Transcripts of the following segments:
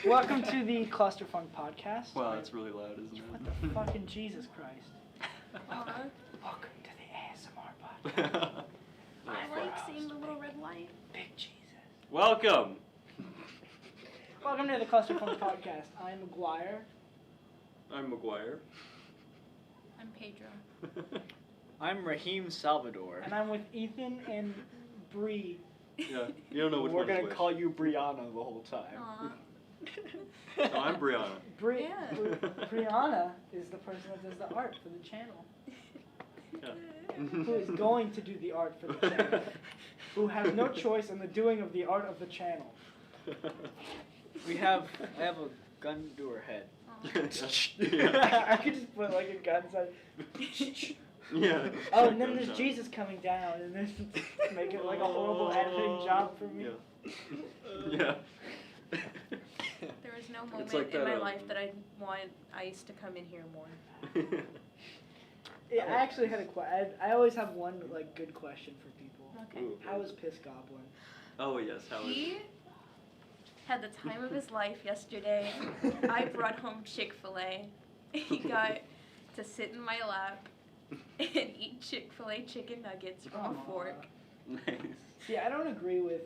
Welcome to the Cluster Funk podcast. Wow, that's really loud, isn't it? What the fucking Jesus Christ? Uh-huh. Welcome to the ASMR podcast. I like seeing the little red light. Big Jesus. Welcome! Welcome to the Cluster Funk podcast. I'm McGuire. I'm McGuire. I'm Pedro. I'm Raheem Salvador. And I'm with Ethan and Bree. Yeah, you don't know which We're one is gonna which. call you Brianna the whole time. Aw. No, I'm Brianna. Yeah. Brianna is the person that does the art for the channel. Yeah. Who is going to do the art for the channel. Who has no choice in the doing of the art of the channel. I have a gun to her head. Yeah. I could just put like a gun inside. Yeah. Oh, and then there's Jesus coming down, and then make it like a horrible editing job for me. Yeah. There was no moment like in that, my life that I want Ice to come in here more. Yeah, I actually had I always have one like good question for people. Okay. Ooh. How is Piss Goblin? Oh yes, how is He had the time of his life yesterday. I brought home Chick-fil-A. He got to sit in my lap and eat Chick-fil-A chicken nuggets from a fork. Nice. See, I don't agree with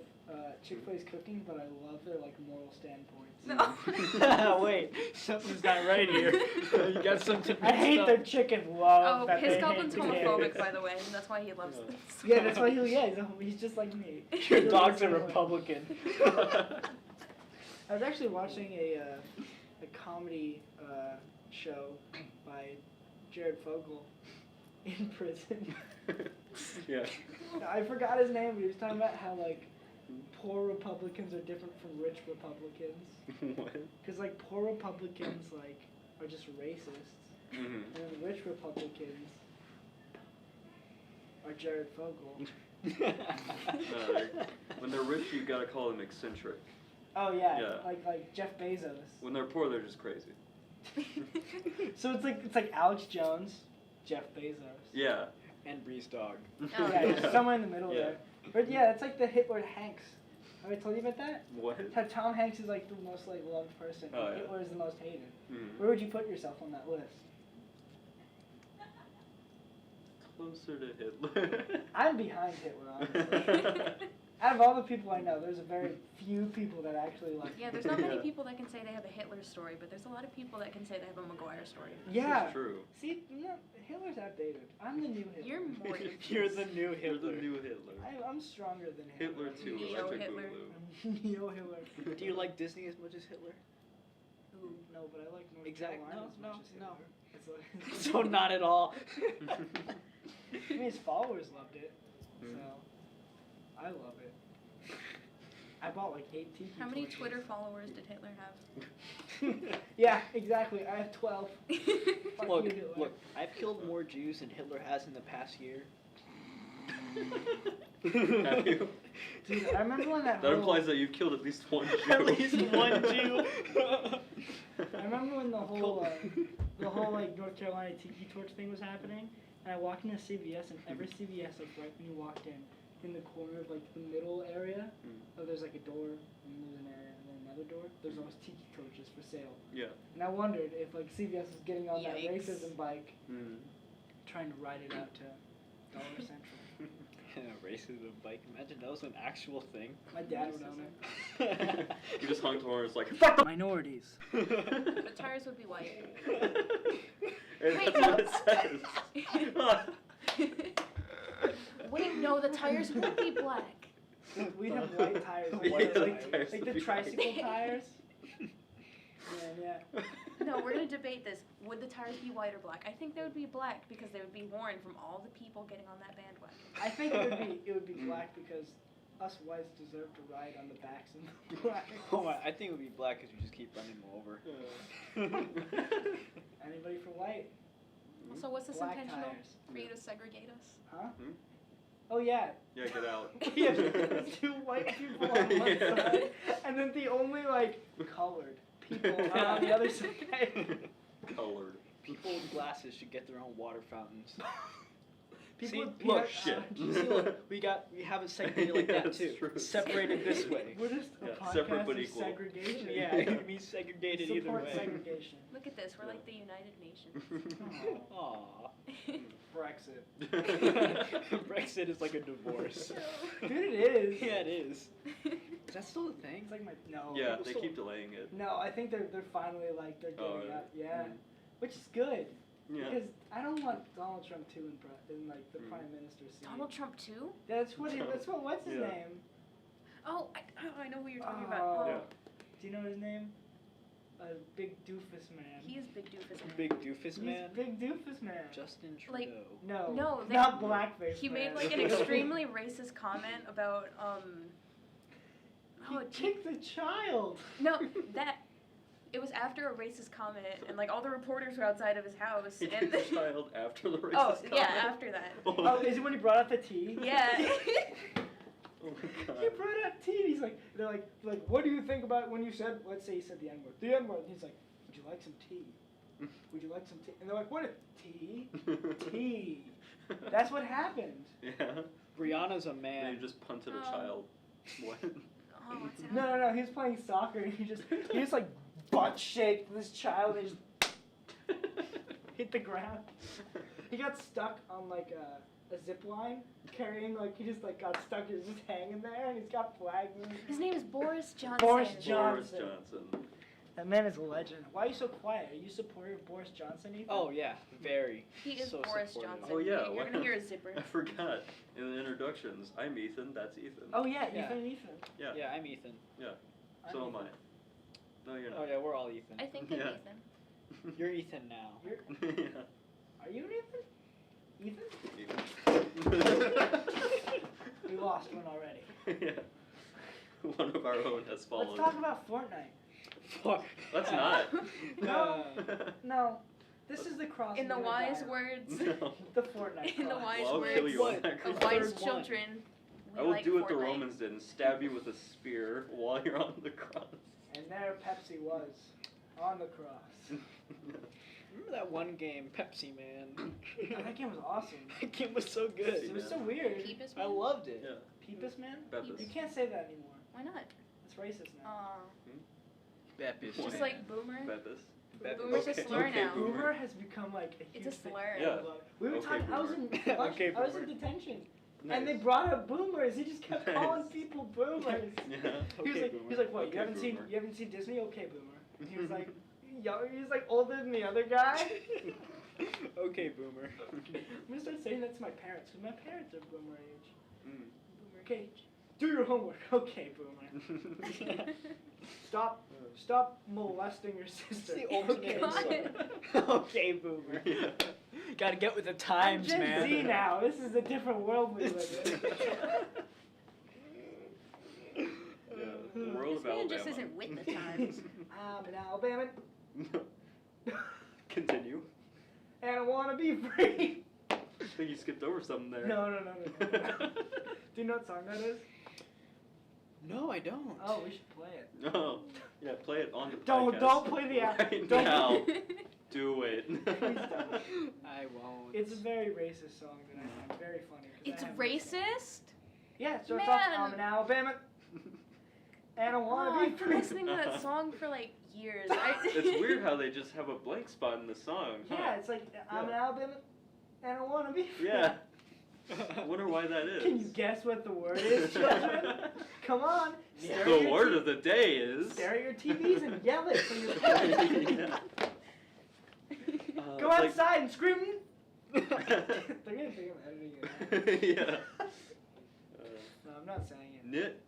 Chick-fil-A's cooking, but I love their like moral standpoints. No. Wait, something's not right here. You got something I hate mixed their up. chicken love. Oh, that Piss they Goblin's hate homophobic, together. by the way. And that's why he loves Yeah. them. Yeah, that's why he's just like me. Your dog's a Republican. I was actually watching a comedy show by Jared Fogle in prison. Yeah. I forgot his name, but he was talking about how like poor Republicans are different from rich Republicans. What? Because like poor Republicans like are just racists, Mhm. and then rich Republicans are Jared Fogle. When they're rich, you gotta call them eccentric. Oh yeah, Yeah. like Jeff Bezos. When they're poor, they're just crazy. So it's like Alex Jones, Jeff Bezos. Yeah. And Bree's dog. Yeah, it's somewhere in the middle Yeah. there. But yeah, it's like the Hitler Hanks. Have I told you about that? What? How Tom Hanks is like the most like loved person, Oh, and yeah. Hitler is the most hated. Mhm. Where would you put yourself on that list? Closer to Hitler. I'm behind Hitler, honestly. Out of all the people I know, there's a very few people that actually like. Yeah, there's not many Yeah. people that can say they have a Hitler story, but there's a lot of people that can say they have a McGuire story. Yeah. This is true. See, Hitler's outdated. I'm the new Hitler. You're more You're the new You're Hitler. the new Hitler. I'm stronger than Hitler. Hitler too. Neo Hitler. I'm Neo Hitler. Do you like Disney as much as Hitler? Ooh. No, but I like North Exact- Carolina no, as much no, as no. Hitler. It's like, So not at all. I mean, his followers loved it, Mm. so I love it. I bought like 8 tiki How many torches. Twitter followers did Hitler have? Yeah, exactly. I have 12. Fuck Look, you, Hitler. look, I've killed more Jews than Hitler has in the past year. Have you? Dude, I remember when that. That implies that you've killed at least one Jew. At least one Jew. I remember when the whole like North Carolina tiki torch thing was happening, and I walked into CVS, and every CVS, like right when you walked in the corner of like the middle area, there's like a door, and there's an area, and then another door. There's always tiki torches for sale, Yeah. and I wondered if like CVS was getting on that Yikes. racism bike, Mm. trying to ride it out to Dollar Central. Racism bike. Imagine that was an actual thing. My dad would own You just hung to her and it's like, Fuck the minorities. The tires would be white. That's what it says. Wait, no, the tires would be black. We'd have white tires, Yeah, like, the like, tires like would the be tricycle white. tires. Yeah. No, we're gonna debate this. Would the tires be white or black? I think they would be black because they would be worn from all the people getting on that bandwagon. I think it would be black because us whites deserve to ride on the backs of the blacks. Oh my, I think it would be black because we just keep running them over. Anybody for white? So what's this Black intentional tires. for you to segregate us? Huh? Hmm? Oh yeah. Yeah, get out. Yeah, there's 2 white people on one Yeah. side, and then the only like colored people are on the other side. Colored. People with glasses should get their own water fountains. People See, with look, peanut shit. See, look, we have it segregated like Yeah, that it's too. true. Separated this way. We're just a Yeah, podcast separate but of equal. segregation. Yeah, it can be segregated either Support way. segregation. Look at this. We're like the United Nations. Aw. Brexit. Brexit is like a divorce. Dude, it is. Yeah, it is. Is that still a thing? It's like my no. Yeah, people they still- keep delaying it. No, I think they're finally like they're Oh, getting really? up. Yeah, Mm. which is good Yeah. because I don't want Donald Trump too in like the Mm. prime minister seat. Donald Trump too? That's what. That's what. What's his Yeah. name? Oh, I know who you're talking Oh. about. Yeah. Do you know his name? A big doofus man. He is Big Doofus Man. Big doofus He's man. big doofus man. Justin Trudeau. Like- No. No, they- Not blackface. He man. made like an extremely racist comment about He oh, kicked a child. no, that it was after a racist comment, and like all the reporters were outside of his house, He and took the child after the racist oh comment. yeah, after that. Oh, is it when he brought out the tea? Yeah. Oh my god. He brought out tea. He's like, they're like, what do you think about when you said, let's say he said the N word, the N word. He's like, would you like some tea? Would you like some tea? And they're like, what is tea? Tea. That's what happened. Yeah. Rihanna's a And man. you just punted a Oh. child. What? Oh, what's that? No. He was playing soccer and he just like butt shaked this child and just hit the ground. He got stuck on like a zip line, carrying like he just like got stuck. He was just hanging there, and he's got flags. His name is Boris Johnson. Boris Boris Johnson. Johnson. That man is a legend. Why are you so quiet? Are you supportive of Boris Johnson, Ethan? Oh yeah, very. He is So Boris supportive. Johnson. Oh yeah. You're gonna hear a zipper. I forgot. In the introductions, I'm Ethan. That's Ethan. Oh yeah, Yeah. Ethan and Ethan. Yeah. Yeah, I'm Ethan. So I'm am I. Ethan. No, you're Oh not. yeah, we're all Ethan. I think I'm Yeah. Ethan. You're Ethan now. You're, Yeah. are you an Ethan? Ethan. We lost one already. Yeah. One of our own has fallen. Let's talk about Fortnite. Fuck. Let's not. No. No, this is the cross. In the we're gonna wise die on. words, No. The Fortnite. in the cross. wise Well, I'll words kill you on What? that of cross. wise Third one. children, we I will like do what the Fortnite. Romans did and stab you with a spear while you're on the cross. And there Pepsi was on the cross. Remember that one game, Pepsi Man? Oh, that game was awesome. That game was so It good. was so weird. Peepus I Man? loved it. Yeah. Peepus man? Bepis. You can't say that anymore. Why not? It's racist now. Bepis. Just Why? like Boomer. Bepis. Bepis. Boomer's a Okay. slur Okay, now. Boomer. Boomer has become like a huge It's a thing. slur. Yeah. We were Okay, talking. I was in. Okay, I was in Boomer. detention, Nice. and they brought up boomers. He just kept Nice. calling people boomers. Yeah. He was Okay, like, Boomer. he's like, what? Okay, you haven't seen Boomer. Disney? Okay, boomer. And he was like, yo, he was like older than the other guy. Okay, Boomer. I'm gonna start saying that to my parents, because my parents are boomer age. Mm. Boomer Okay. age. Do your homework. Okay, boomer. Stop molesting your sister. It's the ultimate Okay, God. boomer. Okay, Boomer. Yeah. Gotta get with the I'm times, Gen man. Z now. This is a different world we live in. Yeah. The world This of man Alabama. just isn't with the times. I'm an Alabama, Continue. and I want to be free. I think you skipped over something there. No. Do you know what song that is? No, I don't. Oh, we should play it. No. Yeah, play it on the Don't podcast. play the app. Right Don't- now. Do it. Please don't. I won't. It's a very racist song that I find very funny. 'cause It's I have- racist? Yeah, it starts Man. off, I'm an Alabama, and I Oh, want to I've be been free. listening to that song for like years. It's weird how they just have a blank spot in the song. Huh? Yeah, it's like, I'm an Yeah. Alabama, and I want to be free. Yeah. I wonder why that is. Can you guess what the word is, children? Come on. Stare at The your word of the day is. Stare at your TVs and yell it for your parents. Yeah. Go it's outside and scream. They're gonna think I'm editing it. Yeah. No, I'm not saying it. Knit.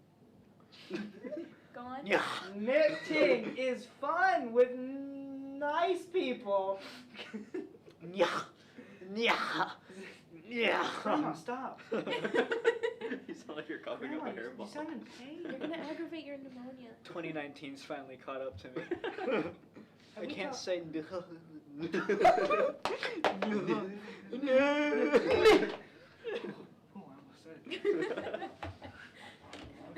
Go on. Yeah. Knitting is fun with nice people. Yeah. Yeah. Yeah. Grandma, stop. You sound like you're coughing Grandma, up a you hairball. sound in pain. You're gonna aggravate your pneumonia. 2019's finally caught up to me. Have I we can't talked- say Oh, I almost said it.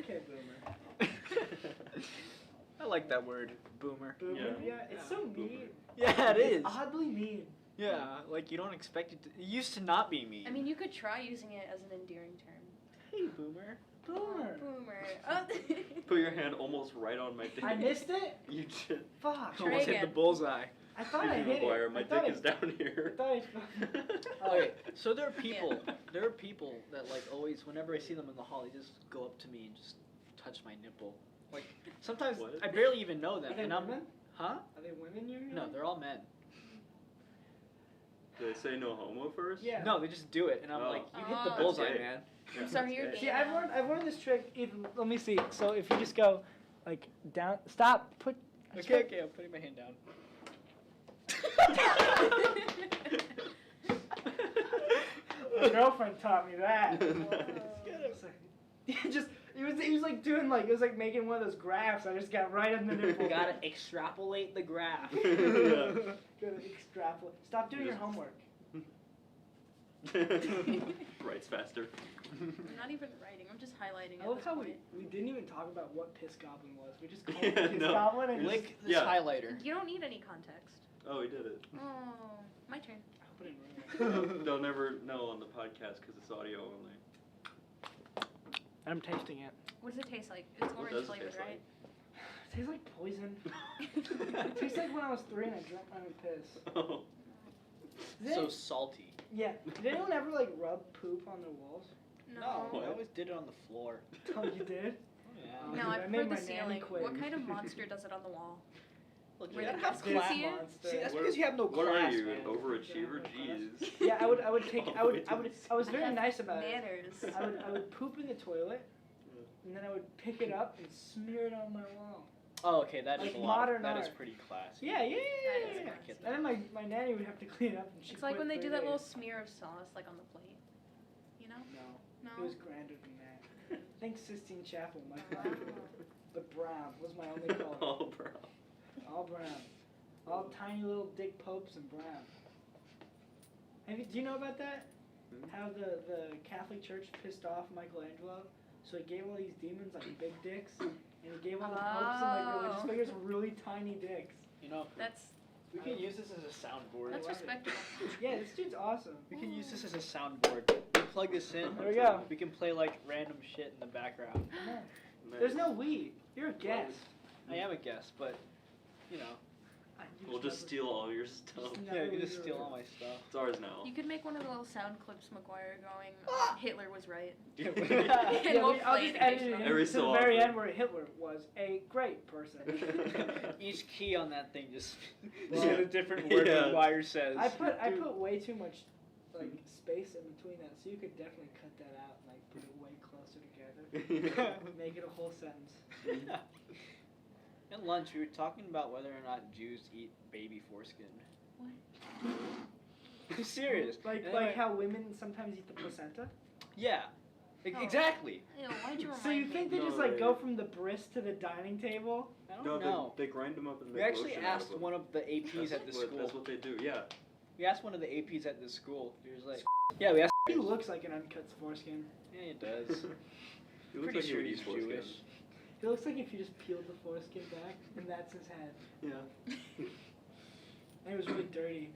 Okay, boomer. I like that word, boomer. Boomer? Yeah. Yeah, it's so mean. Yeah, it is. It's oddly mean. Yeah, like you don't expect it to. It used to not be mean. I mean, you could try using it as an endearing term. hey, boomer. Boomer. Boomer. Oh. Put your hand almost right on my dick. I missed it. You did. Fuck. Try Almost hit again. the bullseye. I thought I Stephen hit McGuire, it. my I thought dick is down I here. thought Okay, so there are people. There are people that like always, whenever I see them in the hall, they just go up to me and just touch my nipple. Like sometimes What? I barely even know Are them, they and I'm, women? huh? Are they women usually? No, they're all men. Do they say no homo first? Yeah. No, they just do it, and I'm Oh. like, you hit the Oh. bullseye, That's gay. man. I'm sorry, you're That's gay. See, I've learned this trick. Ethan, let me see. So if you just go, like down, stop, put. Okay, I'm putting my hand down. My girlfriend taught me that. Nice. He was like doing like it was like making one of those graphs. I just got right on the nipple. You gotta extrapolate the graph. Yeah. Gotta extrapolate. Stop doing your homework. Writes faster. I'm not even writing. I'm just highlighting. I at love this how point. we didn't even talk about what piss goblin was. We just called Yeah, it piss no. goblin and just, Lick this Yeah. highlighter. You don't need any context. Oh, he did it. Oh, my turn. I'll put it in room. They'll never know on the podcast because it's audio only. I'm tasting it. What does it taste like? It's What orange does it flavored, taste right? It tastes like poison. It tastes like when I was 3 and I drank my own piss. Oh. Does So it- salty. yeah. Did anyone ever like rub poop on their walls? No. What? I always did it on the floor. Oh, you did? Yeah. No, I I made prefer my the nanny ceiling. quit. What kind of monster does it on the wall? Look, Where you the gotta have cats can class. see it? Monster. See, that's What- because you have no What class, are you, man. an overachiever? Yeah, no Jeez. Yeah, I would take I would I was I very have nice about it. manners. I would poop in the toilet, and then I would pick it up and smear it on my wall. Oh, okay, that is Like a lot. modern That is art. pretty classy. Yeah, yeah, That yeah, is yeah. classy. And then my nanny would have to clean it up, and she It's like quit when they for do that little days. smear of sauce, like on the plate. You know? No, No. it was grander than that. Think Sistine Chapel, my Wow. But brown was my only color. Oh, bro. All brown. All tiny little dick popes and brown. Do you know about that? Hmm? How the Catholic Church pissed off Michelangelo? So he gave all these demons like big dicks, and he gave all the popes and like religious Oh. figures really tiny dicks. You know, That's we can use this as a soundboard. that's love it. respectable. Yeah, this dude's awesome. We can use this as a soundboard. We plug this in. There we go. We can play like random shit in the background. I know. Nice. There's no we. You're a guest. I am a guest, but you know, We'll just steal all your stuff. yeah, you can just steal all my stuff. It's ours now. You could make one of the little sound clips, McGuire, going, Hitler was right. Yeah, And we'll I'll play just it edit it occasionally. in Every to so the very often. end where Hitler was a great person. Each key on that thing just Well, says a different word yeah. McGuire says. I put way too much like space in between that, so you could definitely cut that out and like put it way closer together. Make it a whole sentence. At lunch, we were talking about whether or not Jews eat baby foreskin. What? I'm serious. Like Anyway, how women sometimes eat the placenta. yeah, Oh. exactly. Ew, why'd you remind So you me? think they No just like go way. from the bris to the dining table? I don't No, know. they grind them up and We make actually lotion out asked them. one of the APs at the school. That's what they do. Yeah. We asked one of the APs at the school. He was like, "Yeah, we asked." He looks like an uncut foreskin. Yeah, it does. He looks Pretty like he sure would he's eat foreskin. Jewish. He looks like if you just peeled the foreskin back and that's his head. Yeah. And it was really dirty.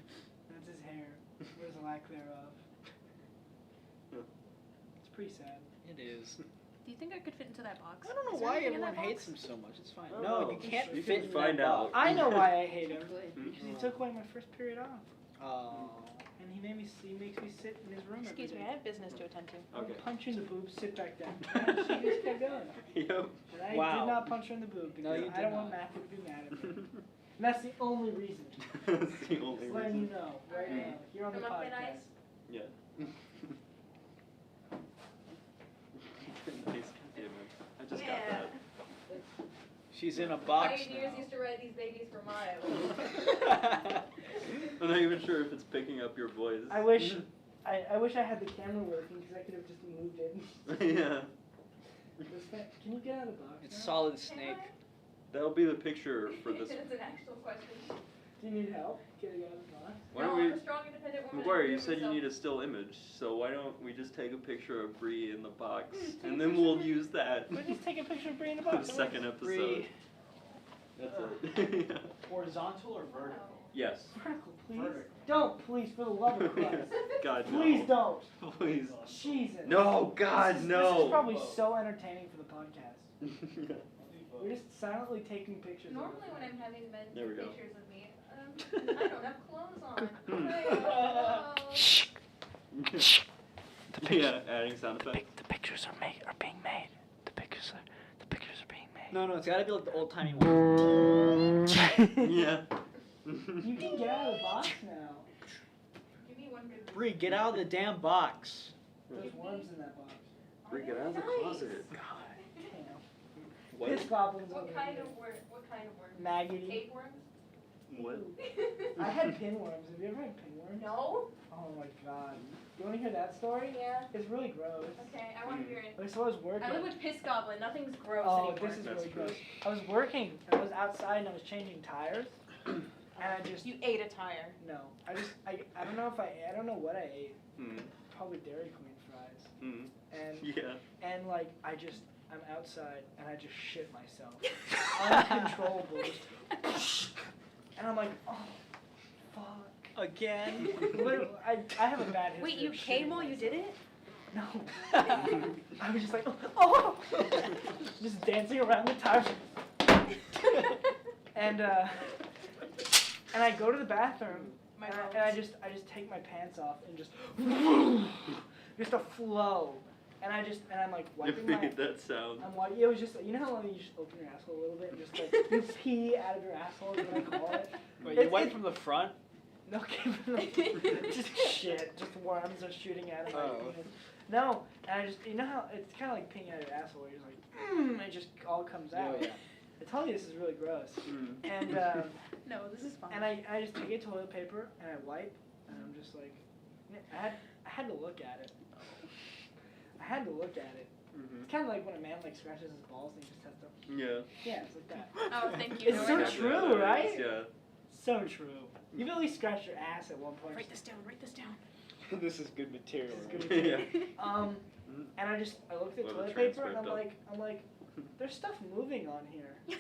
That's his hair. There's a lack thereof. Yeah. It's pretty sad. It is. Do you think I could fit into that box? I don't know Is there why anything in everyone that hates box? him so much. It's fine. Oh, No, no. you can't You fit can in find that out. box. I know why I hate him. Hmm? Because he took away my first period off. Oh. And he makes me sit in his room Excuse every me, day. I have business to attend to. I would Okay. punch you in the boob, sit back down. And she just kept going. Yep. And I Wow. did not punch her in the boob No, because you I did don't want not. Matthew to be mad at me. And that's the only reason. That's the only Just letting you reason. know right Alright. now. Here on the Come up with podcast. ice. Yeah. Nice. Yeah, man. I just got that. She's in a box Pioneers now. used to ride these babies for miles. I'm not even sure if it's picking up your voice. I wish I had the camera working because I could have just moved it. Yeah. Can you get out of the box? It's now? Solid Snake. That'll be the picture for this. It's an actual question. Do you need help getting out of the box? Why no, don't we? I'm a strong, independent woman. McGuire, you said you need a still image, so why don't we just take a picture of Bree in the box, and then we'll use that We'll just take a picture of Brie in the for box. the it second works. episode. Bree. That's it. Yeah. horizontal or vertical? Yes. Vertical, please. Vertical. Don't, please, for the love of Christ. God, no. Please don't. Please. Jesus. No, God, This is no. probably so entertaining for the podcast. We're just silently taking pictures. Normally of when it. I'm having men There we take go. pictures of me, I don't have clothes on. Yeah, adding sound effects. The pictures are being made. The pictures are being made. No, it's gotta be like the old timey one. Yeah. You can get out of the box now. Give me one good one. Bree, get out of the damn box. There's worms in that box. Bring it out of the Nice. closet. Damn. What? Piss goblins over What kind here. of worm? What kind of worm? Maggoty. Tapeworms? What? I had pinworms. Have you ever had pinworms? No. Oh my god. You want to hear that story? Yeah. It's really gross. Okay, I want to hear it. Like, so I was working. I live with Piss Goblin. Nothing's gross Oh, anymore. this is That's really true. gross. I was working, and I was outside, and I was changing tires, and I just You ate a tire. no. I don't know if I don't know what I ate. Mm. Probably Dairy Queen fries. Mm. And Yeah. and like I'm outside, and I just shit myself, uncontrollable. Just and I'm like, oh, fuck. Again? Literally, I have a bad history. Wait, you of came shitting while you myself. did it? No. I was just like, oh, just dancing around the tires. and I go to the bathroom, My and I just take my pants off and just a flow, and I'm like You wiping my. made that sound. I'm wiping. It was just you know how you just open your asshole a little bit and just like you pee out of your asshole is what I call it. Wait, you It's- went it- from the front? No, just shit. Just worms are shooting out of my Oh. penis. No, and I just, you know how, it's kind of like peeing out of your asshole where you're just like, it just all comes out. Oh, yeah. I told you this is really gross. Mm. And, No, this is fine. and I just take a toilet paper and I wipe, and I'm just like, I had to look at it. I had to look at it. Mhm. It's kind of like when a man like scratches his balls and he just has to, Yeah. yeah, it's like that. Oh, thank you. It's No, so I got true, Yeah, it right? is, Yeah. So true. You've at least scratched your ass at one point. Write this down. Write this down. This is good material. This is good Yeah. And I look at the Well, the toilet paper and transcript I'm like, there's stuff moving on here.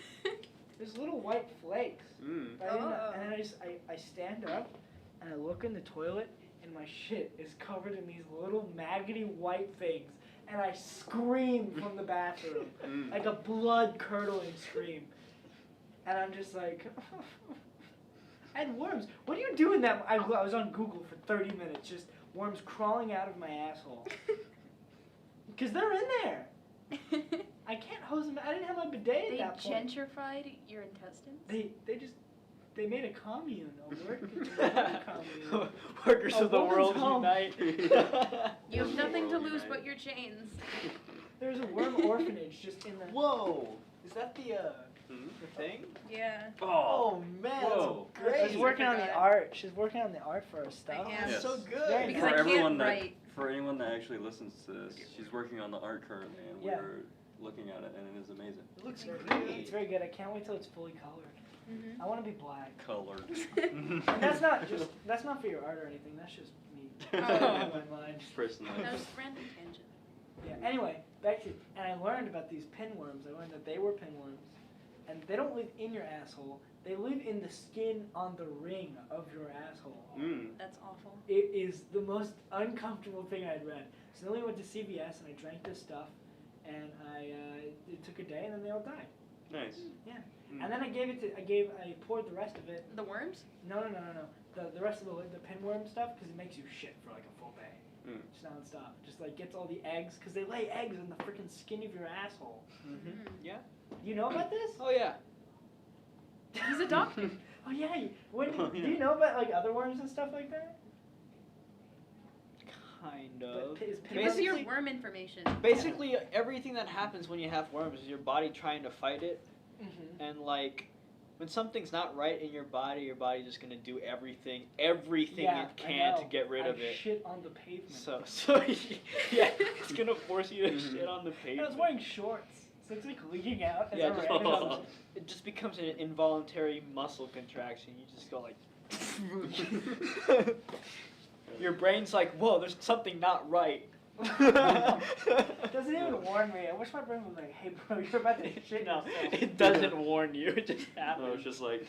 There's little white flakes. Mm. I didn't know- Oh. And then I stand up and I look in the toilet and my shit is covered in these little maggoty white things. And I scream from the bathroom, Mm. like a blood curdling scream. And I'm just like, I had worms. What do you do in that? I was on Google for 30 minutes, just worms crawling out of my asshole. Because they're in there. I can't hose them. I didn't have my bidet at They that point. gentrified your intestines? They made a commune, a work commune. Workers A of the woman's world home. unite. You have nothing to World lose unite. but your chains. There's a worm orphanage just in the. Whoa! Is that the Mm. the thing? Yeah. Oh man, Whoa. that's great. She's working on the forgot. art. She's working on the art for her stuff. I am. That's Yes. so good. Very Because For I can't everyone write. for anyone that actually listens to this, she's working on the art currently, and Yeah. we're looking at it, and it is amazing. It looks It's great. very good. I can't wait till it's fully colored. Mm-hmm. I want to be black. Colored. And that's not for your art or anything. That's just me. Oh. In my mind. Personally. That was random tangent. Yeah. Anyway, back to and I learned about these pinworms. I learned that they were pinworms, and they don't live in your asshole. They live in the skin on the ring of your asshole. Mm. That's awful. It is the most uncomfortable thing I'd read. So then we went to CVS and I drank this stuff, and it took a day and then they all died. Nice. Yeah. Mm. And then I poured the rest of it. The worms? No. The rest of the pinworm stuff because it makes you shit for like a full day. Mm. Just nonstop. Just like gets all the eggs because they lay eggs in the freaking skin of your asshole. Mm-hmm. Yeah. You know about this? Oh yeah. He's a doctor. Oh yeah. Oh, Do yeah. you know about like other worms and stuff like that? Kind But of. is Give us your Basically- worm information. Basically, everything that happens when you have worms is your body trying to fight it, Mm-hmm. and like, when something's not right in your body's just gonna do everything it can to get rid of it. Shit on the pavement. So yeah, it's gonna force you to Mhm. shit on the And I pavement. was wearing shorts, so it's like leaking out. As Yeah, I just ran. becomes, it just becomes an involuntary muscle contraction. You just go like. Your brain's like, whoa, there's something not right. It doesn't even warn me. I wish my brain was like, hey bro, you're about to shit No, yourself. it doesn't warn you. It just happens. No, it's just like,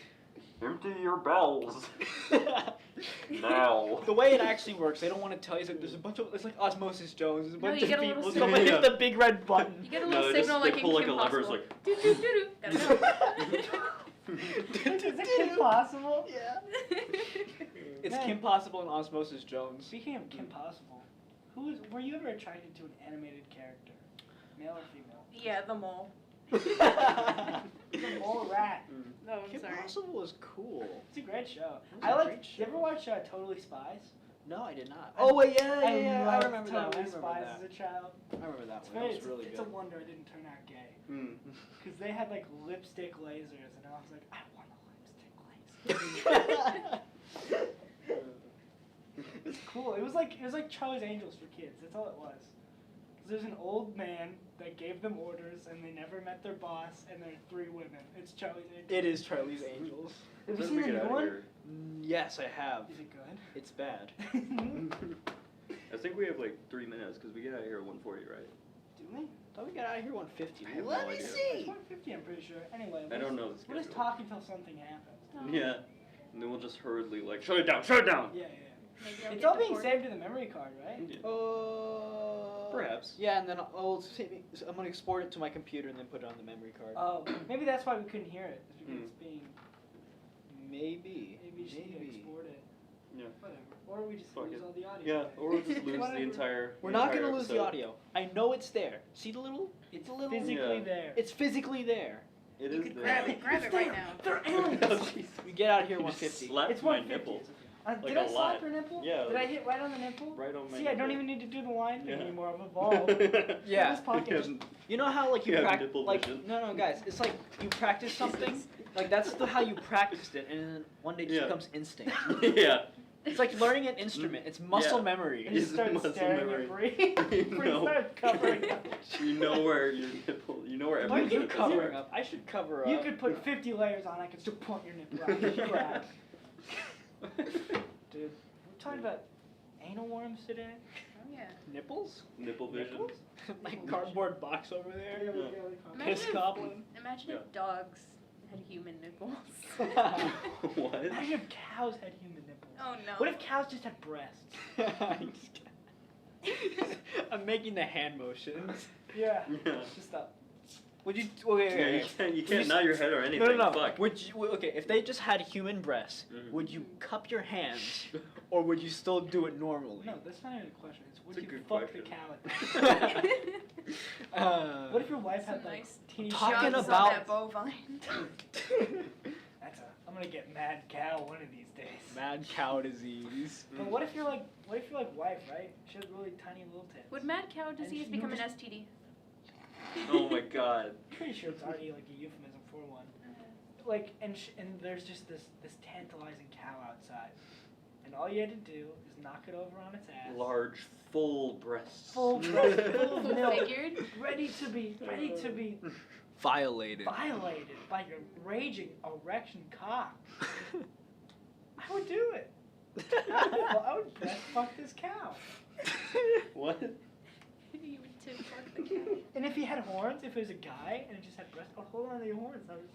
Empty your bells. Now. The way it actually works, they don't want to tell you. It's like, there's a bunch of. It's like Osmosis Jones. There's a bunch you of get a little people. signal. Someone Yeah. hit the big red button. You get a No, little they signal just- like they in pull like Kim a lever, it's Possible. like- Doo doo doo doo. Gotta Is it Kim Possible? Yeah. It's Man. Kim Possible and Osmosis Jones. Speaking of Kim Possible, were you ever attracted to an animated character, male or female? Yeah, the mole. The mole rat. No, I'm Kim sorry. Possible was cool. It's a great show. It was a I like. great You ever watch Totally Spies? No, I did not. Oh wait, yeah, I I loved remember that. I Totally remember Spies that. as a child. I remember that It's one. That was it's, really it's good. a wonder I didn't turn out gay. Mm. Because they had like lipstick lasers, and I was like, I want a lipstick laser. It's cool. It was like Charlie's Angels for kids. That's all it was. 'Cause there's an old man that gave them orders, and they never met their boss, and there are 3 women. It's Charlie's Angels. It is Charlie's Angels. Have you Let's seen the get new out of one? here. Yes, I have. Is it good? It's bad. I think we have like 3 minutes because we get out of here at 1:40, right? Do we? Thought we got out of here 150. I have Let no me idea. It's see. 150, I'm pretty sure. Anyway, I don't know the We'll just schedule. talk until something happens. Yeah. And then we'll just hurriedly like shut it down, shut it down. Yeah, yeah. Maybe I'll It's get all being deported. saved to the memory card, right? Yeah. Perhaps. Yeah, and then I'm gonna export it to my computer and then put it on the memory card. Oh, maybe that's why we couldn't hear it. It's because it's being. Maybe. Maybe you just need to export it. Yeah. Whatever. Or we just Fuck lose it. all the audio. Yeah, or we'll just lose the Whatever. entire. We're not entire gonna lose the episode. audio. I know it's there. See the little? It's a little. physically Yeah. there. It's physically there. It You is could there. grab it It's right there. now. They're aliens. Oh, jeez. We get out of here You just 150. slapped It's my 150. nipple. Did Like I a slap lot. your nipple? Yeah, Did I hit right on the nipple? Right on my See, I don't nipple. even need to do the line thing Yeah. anymore. I've evolved. Yeah. This pocket just You know how like you You have practice nipple like vision. no guys, it's like you practice something, like that's how you practiced it, and then one day it just Yeah. becomes instinct. Yeah. It's like learning an instrument. It's muscle Yeah. memory. and you It's start muscle staring memory. at Bree. Bree No. started covering up. You know where your nipple. You know where Why are every you nipple covering is. up? I should cover up. You could put 50 layers on. I could still point your nipple out. You crack. Dude, we're talking about anal worms today. Oh, yeah. nipples. Nipple vision. Nipples? Like cardboard box over there. Yeah, Imagine Piss if- goblin. Imagine Yeah. if dogs had human nipples. What? Imagine if cows had human nipples. Oh no. What if cows just had breasts? I'm making the hand motions. Yeah. Yeah. Just stop. Would you? Yeah, Okay. you can't. You Would can't you nod your head or anything. No, no, no. Fuck. Would you? Okay, if they just had human breasts, Mhm. would you cup your hands, or would you still do it normally? No, that's not even a question. It's would It's a you good fuck the question. cow at that? What if your wife Some had like nice teeny Talking John's on about- that bovine. I'm gonna get mad cow one of these days. Mad cow disease. But what if you're like wife, right? She has really tiny little tits. Would mad cow disease you become an just- STD? Oh my god. I'm pretty sure it's already like a euphemism for one. Like, and there's just this tantalizing cow outside, and all you had to do is knock it over on its ass. Large, full breasts. Full breast, full of Full milk, figured? ready to be Violated. violated by your raging erection cock. I would do it. I would breast fuck this cow. What? You would tip fuck the cow. And if he had horns, if it was a guy and it just had breasts, I'd hold on to your horns. I would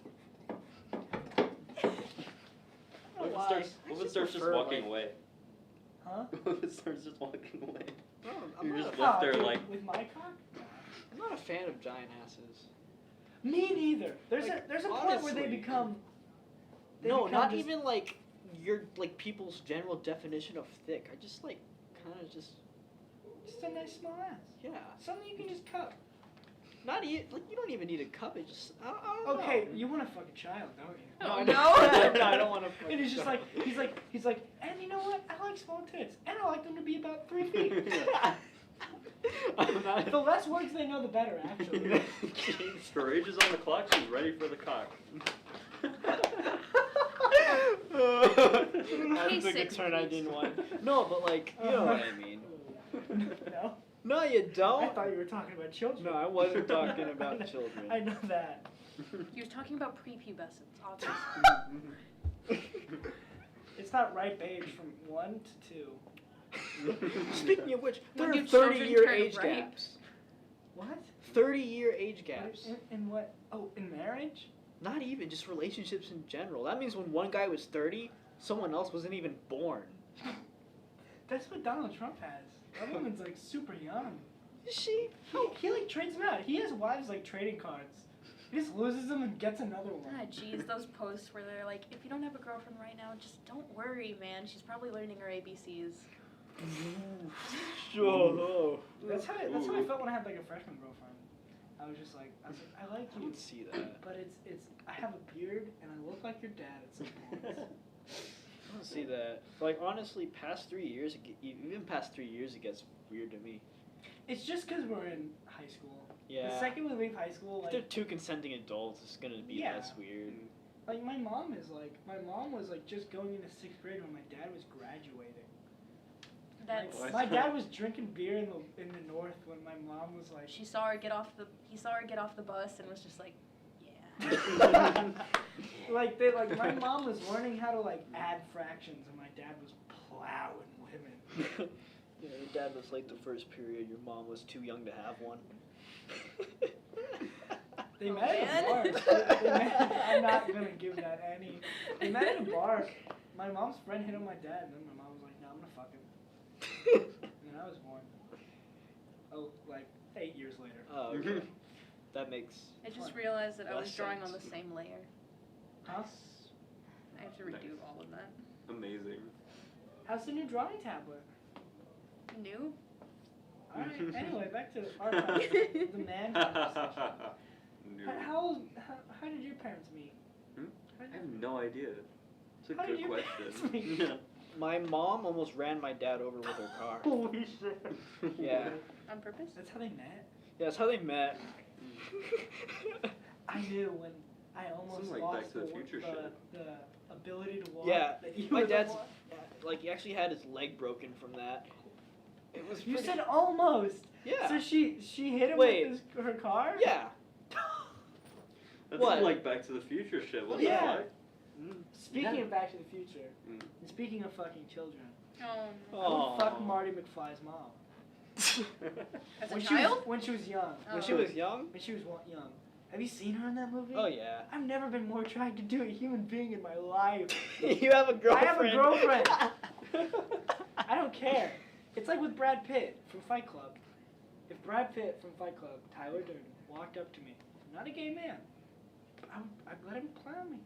What if it why. starts, I what if it just starts just prefer, walking like- away? Huh? What if it starts just walking away? I'm You're not, just left there dude, like. with my cock? I'm not a fan of giant asses. Me neither. There's Like, a point where they honestly. become. No, become not just- even like your like people's general definition of thick. I just like kind of just Just a nice small ass. yeah. Something you can just cup. Not like you don't even need a cup. It just I don't know. Okay, you want to fuck a child, don't you? Oh, I no. don't. No, I don't want to. And he's just like, he's like, and you know what? I like small tits, and I like them to be about 3 feet. I'm not. The less words they know, the better, actually. Her age is on the clock. She's ready for the cock. I Hey, took a six, turn I please. didn't want. No, but like you know what I mean. No, No, you I don't. thought you were talking about children. No, I wasn't talking about children. I know that. He was talking about prepubescence, obviously. It's not ripe age from 1 to 2. Speaking of which, there When are do children 30-year turn age ripe? gaps. What? 30-year age gaps. In what? Oh, in marriage? Not even, just relationships in general. That means when one guy was 30, someone else wasn't even born. That's what Donald Trump has. That woman's like super young. Is she? He like trades them out. He has wives like trading cards. He just loses them and gets another one. Ah, jeez, those posts where they're like, if you don't have a girlfriend right now, just don't worry, man. She's probably learning her ABCs. Sure. That's how I felt when I had like a freshman girlfriend. I was like, I like I you, don't see that. but it's I have a beard and I look like your dad at some points. I don't see that. Like, honestly, past 3 years, even past 3 years, it gets weird to me. It's just because we're in high school. Yeah. The second we leave high school, If they're like, two consenting adults, it's gonna be Yeah. less weird. like my mom was like just going into 6th grade when my dad was graduating. That's. What? My dad was drinking beer in the north when my mom was like. He saw her get off the bus and was just like, yeah. like my mom was learning how to like add fractions and my dad was plowing women. Yeah, your dad was late the first period. Your mom was too young to have one. They Oh, met at a bar. man. I'm not gonna give that any. They met at a bar. My mom's friend hit on my dad, and then my mom was like, "No, I'm gonna fuck him." And then I was born. Oh, like 8 years later. Oh, okay. That makes. I just realized that I was Less drawing on sense. the same layer. Huh? I have to redo Nice. all of that. Amazing. How's the new drawing tablet? New? All right. Anyway, back to our conversation, the man conversation. New. How did your parents meet? Hmm? How I did- have no idea. It's a How did good your question. parents meet? Yeah. My mom almost ran my dad over with her car. Holy shit. Yeah. On purpose? That's how they met. Yeah, that's how they met. I knew when I almost Some, like, Back lost to the Future shit. the ability to walk. Yeah, that you my were the dad's- one. Like, he actually had his leg broken from that. It was You pretty- said almost. Yeah. So she hit him Wait. with her car. Yeah. That's What? some, like Back to the Future shit. What Yeah. the fuck? Speaking Yeah. of Back to the Future, Mm. and speaking of fucking children, Oh, I Aw. would fuck Marty McFly's mom. as a when child? when she was young. Oh. When she was young? When she was young. Have you seen her in that movie? Oh, yeah. I've never been more attracted to a human being in my life. You have a I girlfriend. have a girlfriend. I don't care. It's like with Brad Pitt from Fight Club. If Brad Pitt from Fight Club, Tyler Durden, walked up to me, I'm not a gay man, but I'd let him plow me.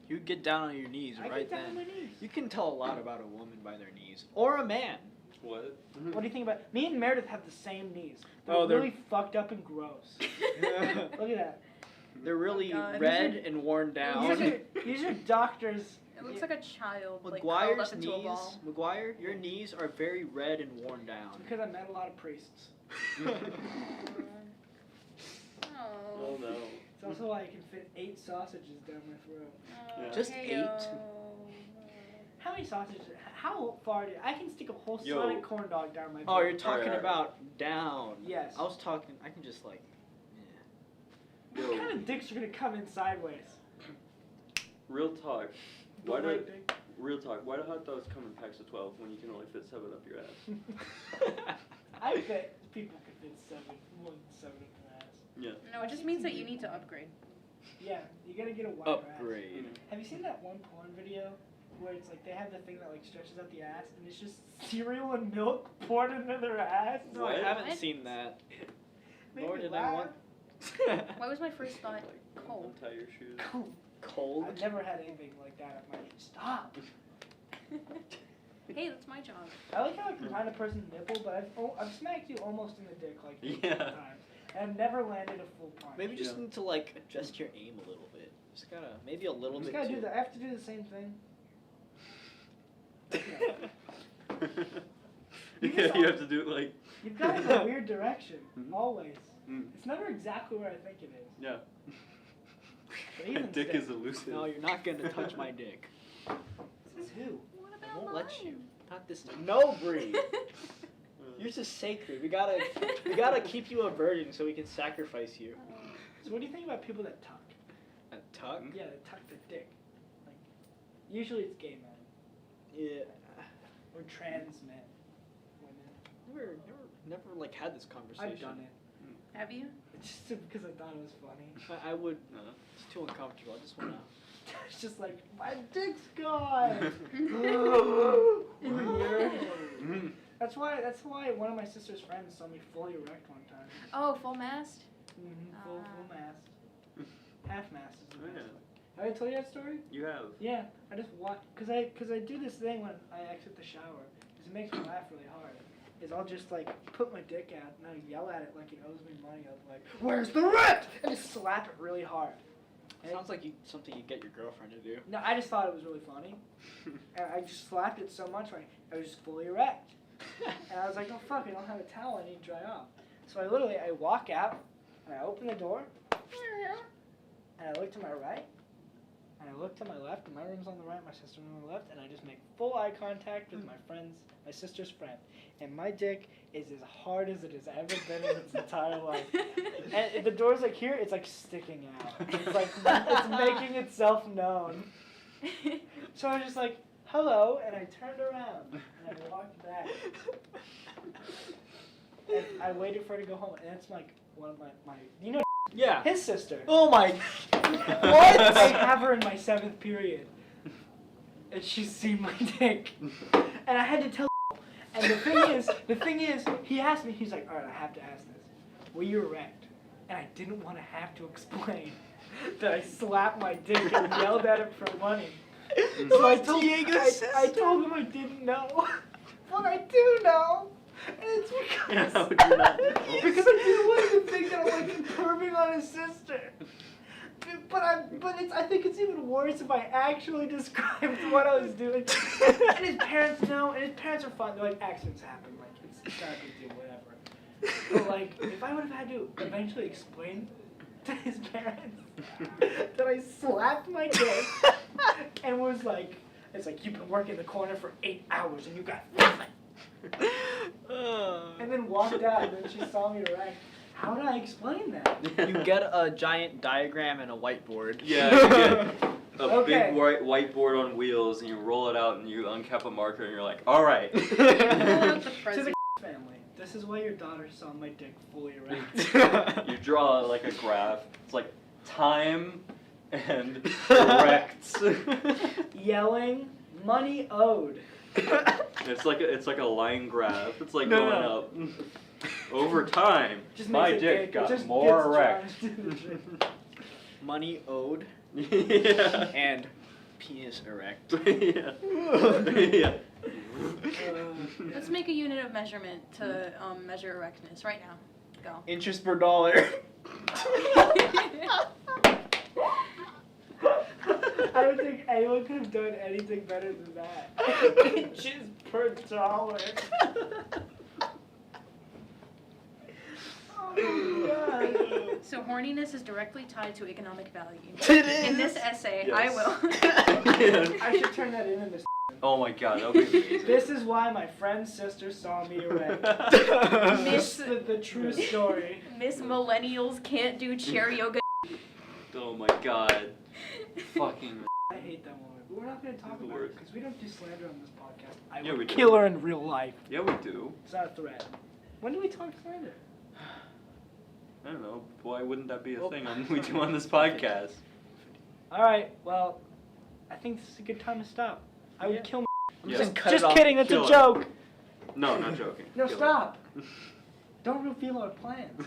You get down on your knees I right get down on then. my knees. You can tell a lot about a woman by their knees. Or a man. What? What do you think about me and Meredith have the same knees? They're Oh, they're- really fucked up and gross. Look at that. They're really Oh, God. red and worn down. These are doctors. It looks like a child, like curled McGuire's up into a knees. ball. McGuire, your knees are very red and worn down. Because I met a lot of priests. Oh no. It's also why I can fit 8 sausages down my throat. Yeah. Just Heyo. 8? How many sausages? How far do I can stick a whole Yo. Sonic corn dog down my throat? Oh, you're talking Alright. about down. Yes. I was talking. I can just like. What Yo. kind of dicks are gonna come in sideways? Real talk. Why The do right dick? real talk? Why do hot dogs come in packs of 12 when you can only fit 7 up your ass? I bet people could fit 7, more than 7 up their ass. Yeah. No, it just means that you need to upgrade. Yeah, you gotta get a wider Upgrade. ass. Have you seen that one porn video where it's like they have the thing that like stretches out the ass and it's just cereal and milk poured into their ass? No, I What? haven't What? seen that. Made Nor me did I laugh. want. Why was my first thought cold? Untie your shoes. Cold. I've never had anything like that at my stop. Hey, that's my job. I like how I can find a person's nipple, but I've smacked you almost in the dick like 8 Yeah. times. And I've never landed a full punch. Maybe you just Yeah. need to like adjust your aim a little bit. Just gotta maybe a little I just bit. gotta too. do that. I have to do the same thing. Yeah, you have to do it like. You've got it in a weird direction, Mhm. always. Mm. It's never exactly where I think it is. Yeah. But even Dick still. is elusive. No, you're not gonna touch my dick. This is who? What I about won't let you. mine? Not this time. No, Bree. Yours is sacred. We gotta keep you a virgin so we can sacrifice you. So what do you think about people that tuck? A tuck? Yeah, that tuck their dick. Like, usually it's gay men Yeah. or trans men, women. Never like had this conversation. I've done it. Have you? Just because I thought it was funny. I would. No. It's too uncomfortable. I just wanna. It's just like, my dick's gone. In the urine. That's why one of my sister's friends saw me fully erect one time. Oh, full mast? Full mast. Half mast is the Oh, best. yeah. Have I told you that story? You have. Yeah, I just watch, cause I do this thing when I exit the shower, 'cause it makes me laugh really hard. Is I'll just like put my dick out and I yell at it like it owes me money. I'll be like, "Where's the rent?" and just slap it really hard. And Sounds like something you get your girlfriend to do. no, I just thought it was really funny, and I just slapped it so much when I was just fully erect. And I was like, "Oh fuck, I don't have a towel. I need to dry off." So I walk out and I open the door, and I look to my right. And I look to my left, and my room's on the right, my sister's on the left, and I just make full eye contact with my sister's friend. And my dick is as hard as it has ever been in its entire life. And if the door's like here, it's like sticking out. It's like, it's making itself known. So I was just like, hello, and I turned around, and I walked back. And I waited for her to go home, and it's like one of my you know, Yeah. his sister. Oh my. What? I have her in my 7th period, and she's seen my dick, and I had to tell. And the thing is, he asked me. He's like, "All right, I have to ask this. Were you erect?" And I didn't want to have to explain that I slapped my dick and yelled at him for money. So I told him I didn't know, but I do know. And it's because, How would you not know? because I didn't want him to think that I'm like improving on his sister. I think it's even worse if I actually described what I was doing. And his parents know, and his parents are fine. They're like, accidents happen, like it's not a big deal, whatever. But like, if I would have had to eventually explain to his parents that I slapped my dick and was like, it's like, you've been working the corner for 8 hours and you got nothing. And then walked out, and then she saw me erect. How did I explain that? You get a giant diagram and a whiteboard. Yeah, you get a Okay. big whiteboard on wheels, and you roll it out, and you uncap a marker, and you're like, all right. Pull out the To present. the family, this is why your daughter saw my dick fully erect. You draw like a graph. It's like time and erect. Yelling, money owed. It's like a line graph. It's like No, going no. up. Over time, Just my makes it dick big. It got just more gets erect. trying to do the trick. Money owed Yeah. and penis erect. Yeah. Yeah. Let's make a unit of measurement to measure erectness right now. Go. Inches per dollar. I don't think anyone could have done anything better than that. Inches per dollar. Oh my god. So horniness is directly tied to economic value. It is. In this essay, Yes. I will. Yeah. I should turn that in this. Oh my god, that would be amazing. This is why my friend's sister saw me erect. Miss- This is the true story. Miss Millennials can't do chair yoga. Oh my god. Fucking. I hate that woman. But we're not going to talk The about it worst. because we don't do slander on this podcast. I Yeah, would we do. kill her in real life. Yeah, we do. It's not a threat. When do we talk slander? I don't know. Why wouldn't that be a Well, thing we do on this podcast? All right. Well, I think this is a good time to stop. I would Yeah. kill. I'm Yeah. just cut Just it off. kidding. That's Kill a her. joke. No, not joking. No, Kill it. stop. Don't reveal our plans.